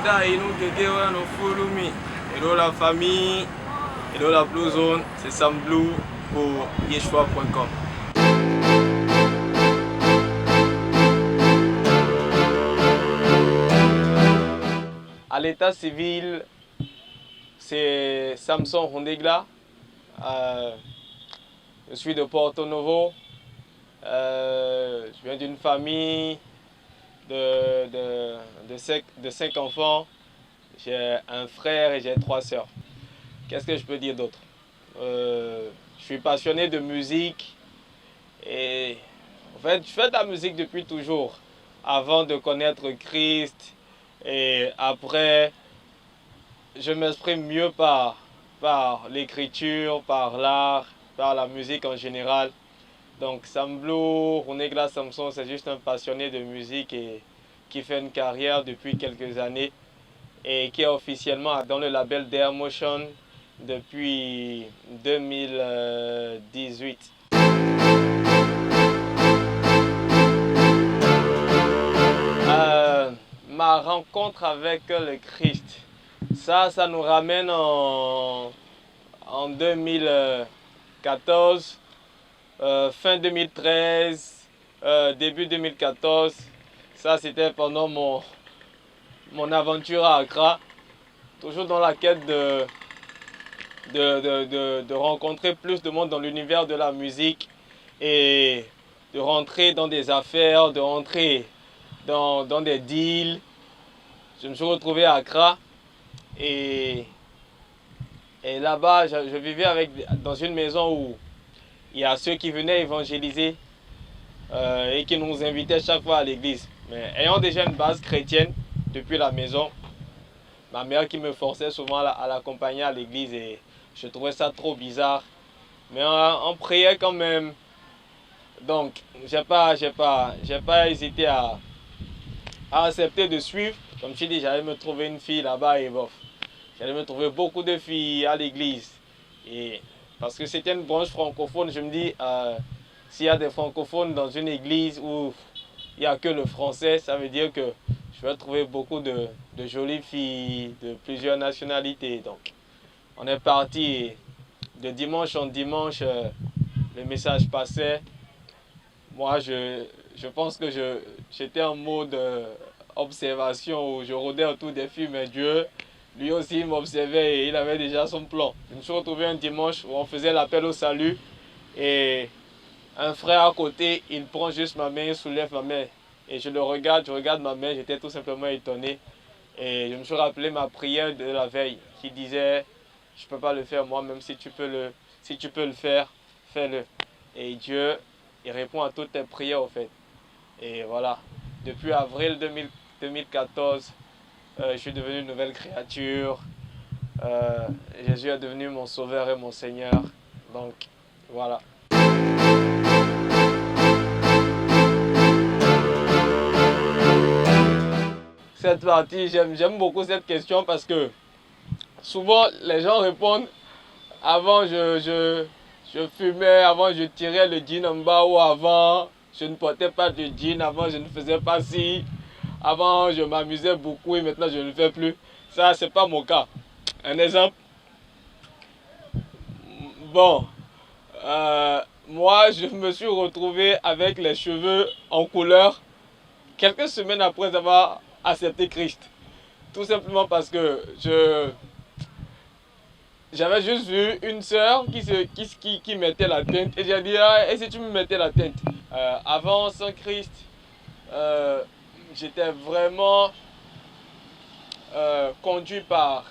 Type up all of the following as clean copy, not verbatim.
Canada et nous de nos Fulumi. Hello la famille, hello la Blue Zone, c'est Sam Blue pour Yeshua.com. À l'état civil, c'est Samson Hondegla. Je suis de Porto Novo. Je viens d'une famille de 5 enfants. J'ai un frère et j'ai 3 sœurs. Qu'est-ce que je peux dire d'autre? Je suis passionné de musique et en fait, je fais de la musique depuis toujours, avant de connaître Christ, et après, je m'exprime mieux par l'écriture, par l'art, par la musique en général. Donc Sam Blue, Runegla Samson, c'est juste un passionné de musique et qui fait une carrière depuis quelques années et qui est officiellement dans le label Dare Motion depuis 2018. Ma rencontre avec le Christ, ça nous ramène en 2014, fin 2013, début 2014. Ça, c'était pendant mon aventure à Accra, toujours dans la quête de rencontrer plus de monde dans l'univers de la musique et de rentrer dans des affaires, de rentrer dans des deals. Je me suis retrouvé à Accra et là-bas, je vivais dans une maison où il y a ceux qui venaient évangéliser et qui nous invitaient chaque fois à l'église. Mais ayant déjà une base chrétienne depuis la maison, ma mère qui me forçait souvent à l'accompagner à l'église et je trouvais ça trop bizarre. Mais on priait quand même. Donc, j'ai pas hésité à accepter de suivre. Comme je dis, j'allais me trouver une fille là-bas et bof. J'allais me trouver beaucoup de filles à l'église. Et parce que c'était une branche francophone, je me dis, s'il y a des francophones dans une église où il n'y a que le français, ça veut dire que je vais trouver beaucoup de jolies filles de plusieurs nationalités. Donc, on est parti et de dimanche en dimanche, le message passait. Moi, je pense que j'étais en mode observation où je rôdais autour des filles, mais Dieu, lui aussi, il m'observait et il avait déjà son plan. Je me suis retrouvé un dimanche où on faisait l'appel au salut et un frère à côté, il prend juste ma main, il soulève ma main et je regarde ma main, j'étais tout simplement étonné. Et je me suis rappelé ma prière de la veille qui disait, je ne peux pas le faire moi-même, si tu peux le faire, fais-le. Et Dieu, il répond à toutes tes prières au fait. Et voilà, depuis avril 2014, je suis devenu une nouvelle créature. Jésus est devenu mon sauveur et mon Seigneur. Donc voilà. Cette partie, j'aime beaucoup cette question parce que souvent les gens répondent avant je fumais, avant je tirais le jean en bas ou avant je ne portais pas de jean, avant je ne faisais pas ci, avant je m'amusais beaucoup et maintenant je ne le fais plus. Ça, c'est pas mon cas. Un exemple. Bon, moi je me suis retrouvé avec les cheveux en couleur quelques semaines après avoir accepté Christ. Tout simplement parce que j'avais juste vu une sœur qui mettait la teinte et j'ai dit, ah, et si tu me mettais la teinte? Avant, sans Christ, j'étais vraiment conduit par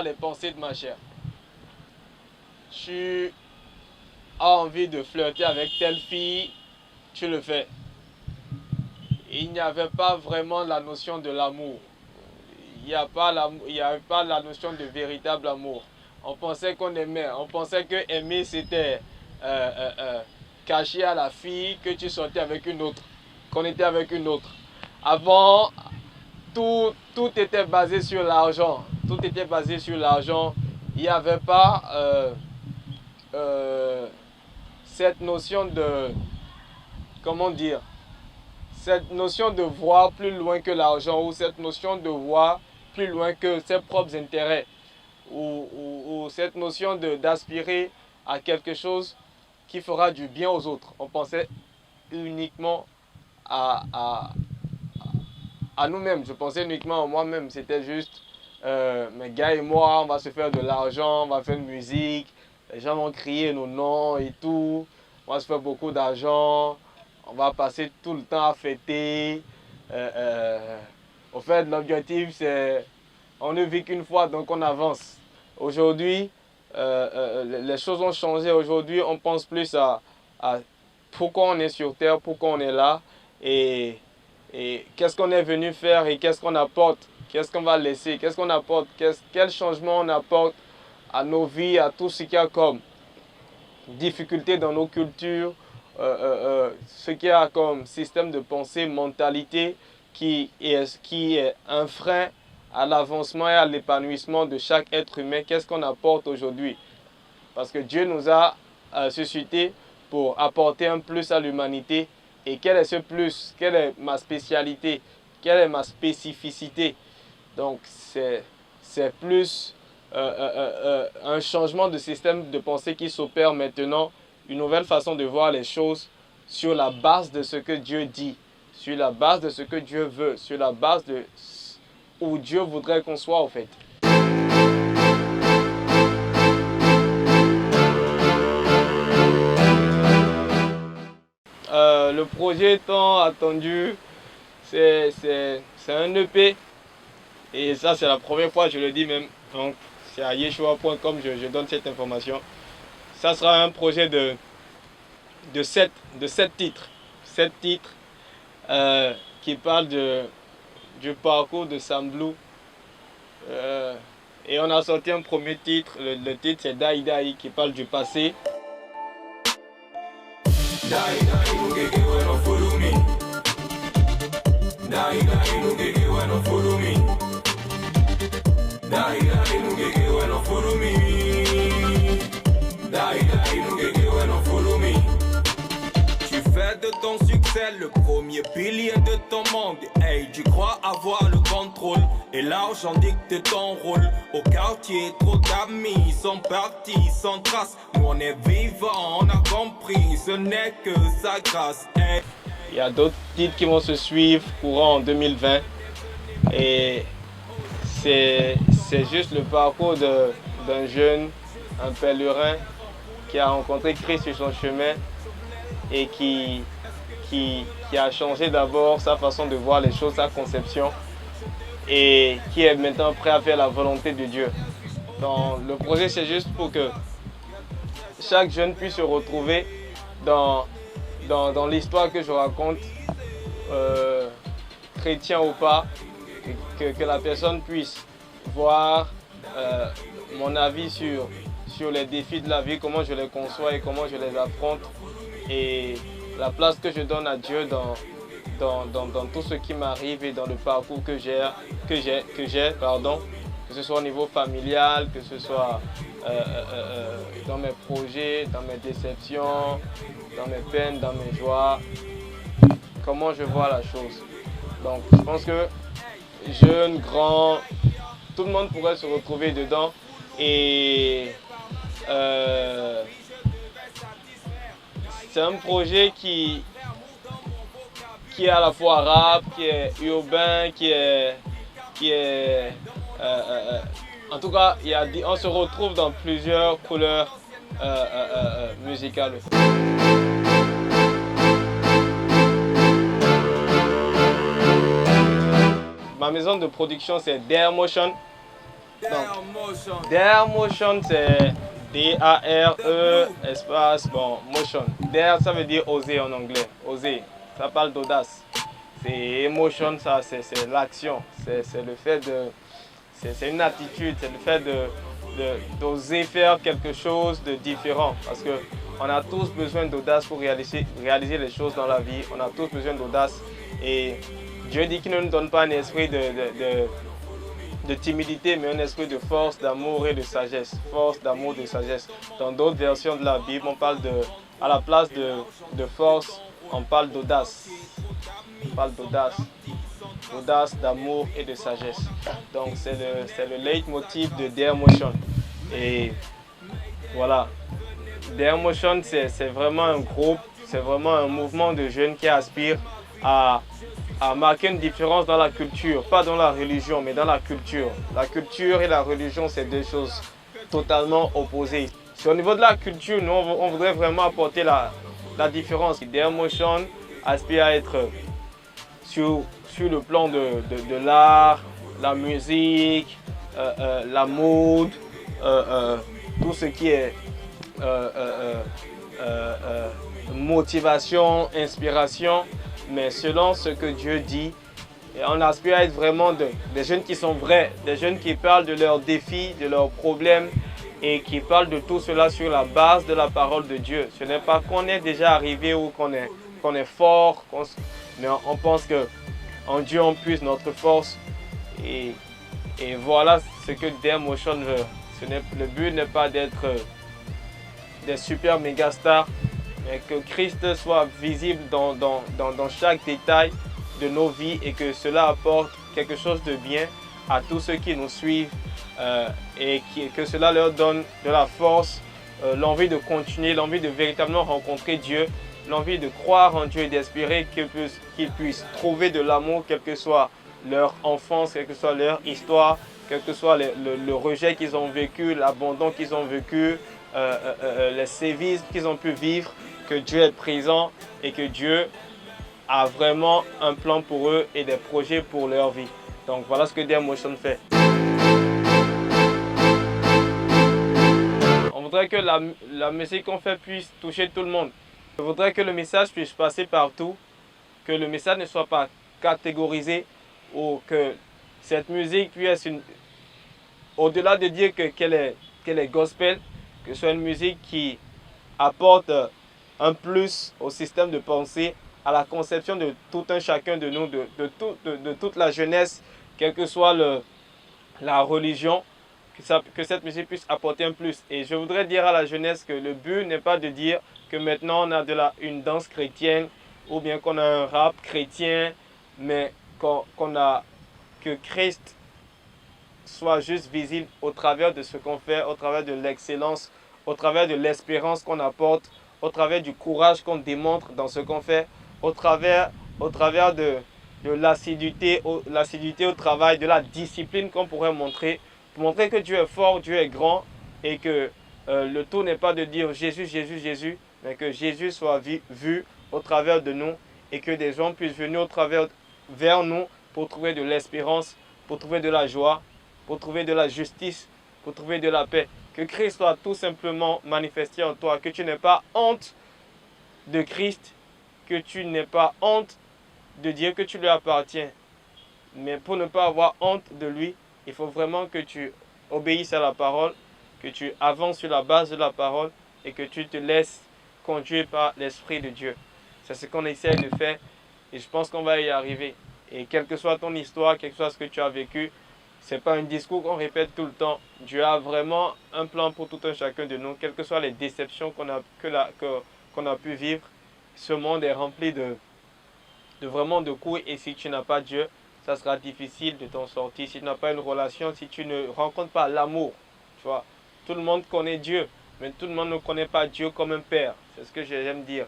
les pensées de ma chair. Tu as envie de flirter avec telle fille, tu le fais. Il n'y avait pas vraiment la notion de l'amour. Il n'y avait pas la notion de véritable amour. On pensait qu'on aimait. On pensait que aimer c'était cacher à la fille que tu sortais avec une autre, qu'on était avec une autre. Avant, tout était basé sur l'argent. Tout était basé sur l'argent. Il n'y avait pas cette notion de, comment dire, cette notion de voir plus loin que l'argent ou cette notion de voir plus loin que ses propres intérêts ou cette notion d'aspirer à quelque chose qui fera du bien aux autres. On pensait uniquement à nous-mêmes. Je pensais uniquement à moi-même. C'était juste, mes gars et moi, on va se faire de l'argent, on va faire de musique, les gens vont crier nos noms et tout, on va se faire beaucoup d'argent, on va passer tout le temps à fêter. Au fait, l'objectif, c'est, on ne vit qu'une fois, donc on avance. Aujourd'hui, les choses ont changé. Aujourd'hui, on pense plus à pourquoi on est sur Terre, pourquoi on est là, et qu'est-ce qu'on est venu faire et qu'est-ce qu'on apporte, qu'est-ce qu'on va laisser, qu'est-ce qu'on apporte, quel changement on apporte à nos vies, à tout ce qu'il y a comme difficulté dans nos cultures, ce qu'il y a comme système de pensée, mentalité qui est un frein à l'avancement et à l'épanouissement de chaque être humain. Qu'est-ce qu'on apporte aujourd'hui? Parce que Dieu nous a suscité pour apporter un plus à l'humanité. Et quel est ce plus? Quelle est ma spécialité? Quelle est ma spécificité? Donc c'est plus un changement de système de pensée qui s'opère maintenant, une nouvelle façon de voir les choses sur la base de ce que Dieu dit, sur la base de ce que Dieu veut, sur la base de où Dieu voudrait qu'on soit en fait. Le projet tant attendu, c'est un EP. Et ça, c'est la première fois, je le dis même. Donc, c'est à yeshua.com je donne cette information. Ça sera un projet de 7 titres. 7 titres qui parlent du parcours de Sam Blue. Et on a sorti un premier titre. Le titre, c'est Dai Dai, qui parle du passé. Dai Dai, Mugege, bueno, follow me. Dai Dai, Mugege, bueno, follow me. Dai Dai, Mugege, bueno, follow me. Dai Dai, Mugege, bueno, follow me. Tu fais de ton succès le premier pilier de ton monde. Hey, tu crois avoir le contrôle et l'argent dicte ton rôle. Au quartier, trop d'amis sont partis sans trace. Nous on est vivants, on a compris, ce n'est que sa grâce. Hey. Il y a d'autres titres qui vont se suivre courant en 2020. Et c'est juste le parcours d'un jeune, un pèlerin qui a rencontré Christ sur son chemin et qui a changé d'abord sa façon de voir les choses, sa conception, et qui est maintenant prêt à faire la volonté de Dieu. Donc, le projet, c'est juste pour que chaque jeune puisse se retrouver dans l'histoire que je raconte, chrétien ou pas, que la personne puisse voir mon avis sur les défis de la vie, comment je les conçois et comment je les affronte, et la place que je donne à Dieu dans tout ce qui m'arrive et dans le parcours que j'ai, que ce soit au niveau familial, que ce soit dans mes projets, dans mes déceptions, dans mes peines, dans mes joies, comment je vois la chose. Donc je pense que jeune, grand, tout le monde pourrait se retrouver dedans, et c'est un projet qui est à la fois rap, qui est urbain, qui est en tout cas, on se retrouve dans plusieurs couleurs musicales. Ma maison de production, c'est Dare Motion. Dare Motion, c'est D-A-R-E espace, bon, motion. Dare, ça veut dire oser en anglais. Oser, ça parle d'audace. C'est emotion, ça, c'est l'action. C'est le fait de... C'est une attitude, c'est le fait d'oser faire quelque chose de différent. Parce qu'on a tous besoin d'audace pour réaliser les choses dans la vie. On a tous besoin d'audace. Et Dieu dit qu'il ne nous donne pas un esprit de timidité, mais un esprit de force, d'amour et de sagesse. Force, d'amour, de sagesse. Dans d'autres versions de la Bible, on parle à la place de force, on parle d'audace. On parle d'audace. d'audace, d'amour et de sagesse. Donc c'est le leitmotiv de Dare Motion. Et voilà, Dare Motion c'est vraiment un groupe, c'est vraiment un mouvement de jeunes qui aspirent à marquer une différence dans la culture, pas dans la religion, mais dans la culture. La culture et la religion, c'est deux choses totalement opposées. Au niveau de la culture, nous, on voudrait vraiment apporter la différence. Dare Motion aspire à être sur le plan de l'art, la musique, la mode, tout ce qui est motivation, inspiration, mais selon ce que Dieu dit. Et on aspire à être vraiment des jeunes qui sont vrais, des jeunes qui parlent de leurs défis, de leurs problèmes et qui parlent de tout cela sur la base de la parole de Dieu. Ce n'est pas qu'on est déjà arrivé ou qu'on est fort, mais on pense qu'en Dieu on puise notre force. Et voilà ce que Dare Motion veut. Le but n'est pas d'être des super méga stars, mais que Christ soit visible dans chaque détail de nos vies et que cela apporte quelque chose de bien à tous ceux qui nous suivent et que cela leur donne de la force, l'envie de continuer, l'envie de véritablement rencontrer Dieu, l'envie de croire en Dieu et d'espérer qu'ils puissent trouver de l'amour, quelle que soit leur enfance, quelle que soit leur histoire, quel que soit le rejet qu'ils ont vécu, l'abandon qu'ils ont vécu, les sévices qu'ils ont pu vivre, que Dieu est présent et que Dieu a vraiment un plan pour eux et des projets pour leur vie. Donc voilà ce que Dare Motion fait. On voudrait que la musique qu'on fait puisse toucher tout le monde. Je voudrais que le message puisse passer partout, que le message ne soit pas catégorisé ou que cette musique puisse, au-delà de dire qu'elle est gospel, que ce soit une musique qui apporte un plus au système de pensée, à la conception de tout un chacun de nous, de toute la jeunesse, quelle que soit la religion, que cette musique puisse apporter un plus. Et je voudrais dire à la jeunesse que le but n'est pas de dire que maintenant on a une danse chrétienne ou bien qu'on a un rap chrétien, mais que Christ soit juste visible au travers de ce qu'on fait, au travers de l'excellence, au travers de l'espérance qu'on apporte, au travers du courage qu'on démontre dans ce qu'on fait, au travers de l'assiduité au travail, de la discipline qu'on pourrait montrer, pour montrer que Dieu est fort, Dieu est grand et que le tout n'est pas de dire Jésus, Jésus, Jésus, mais que Jésus soit vu au travers de nous et que des gens puissent venir vers nous pour trouver de l'espérance, pour trouver de la joie, pour trouver de la justice, pour trouver de la paix. Que Christ soit tout simplement manifesté en toi, que tu n'aies pas honte de Christ, que tu n'aies pas honte de dire que tu lui appartiens. Mais pour ne pas avoir honte de lui, il faut vraiment que tu obéisses à la parole, que tu avances sur la base de la parole et que tu te laisses conduire par l'Esprit de Dieu. C'est ce qu'on essaie de faire et je pense qu'on va y arriver. Et quelle que soit ton histoire, quel que soit ce que tu as vécu, ce n'est pas un discours qu'on répète tout le temps. Dieu a vraiment un plan pour tout un chacun de nous, quelles que soient les déceptions qu'on a pu vivre. Ce monde est rempli de vraiment de coups et si tu n'as pas Dieu, ça sera difficile de t'en sortir. Si tu n'as pas une relation, si tu ne rencontres pas l'amour, tu vois, tout le monde connaît Dieu, mais tout le monde ne connaît pas Dieu comme un père. C'est ce que j'aime dire.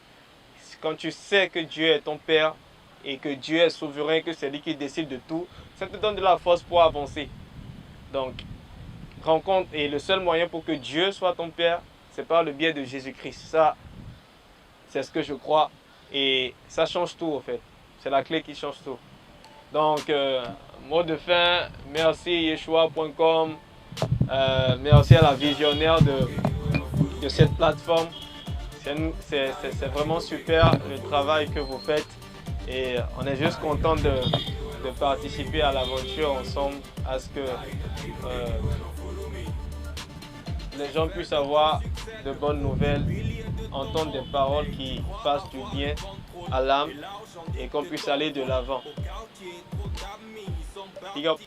Quand tu sais que Dieu est ton père et que Dieu est souverain, que c'est lui qui décide de tout, ça te donne de la force pour avancer. Donc, rencontre, et le seul moyen pour que Dieu soit ton père, c'est par le biais de Jésus-Christ. Ça, c'est ce que je crois. Et ça change tout, en fait. C'est la clé qui change tout. Donc, mot de fin, merci Yeshua.com. Merci à la visionnaire de cette plateforme. C'est vraiment super le travail que vous faites. Et on est juste content de participer à l'aventure ensemble, à ce que les gens puissent avoir de bonnes nouvelles, entendre des paroles qui fassent du bien à l'âme et qu'on puisse aller de l'avant. Big up.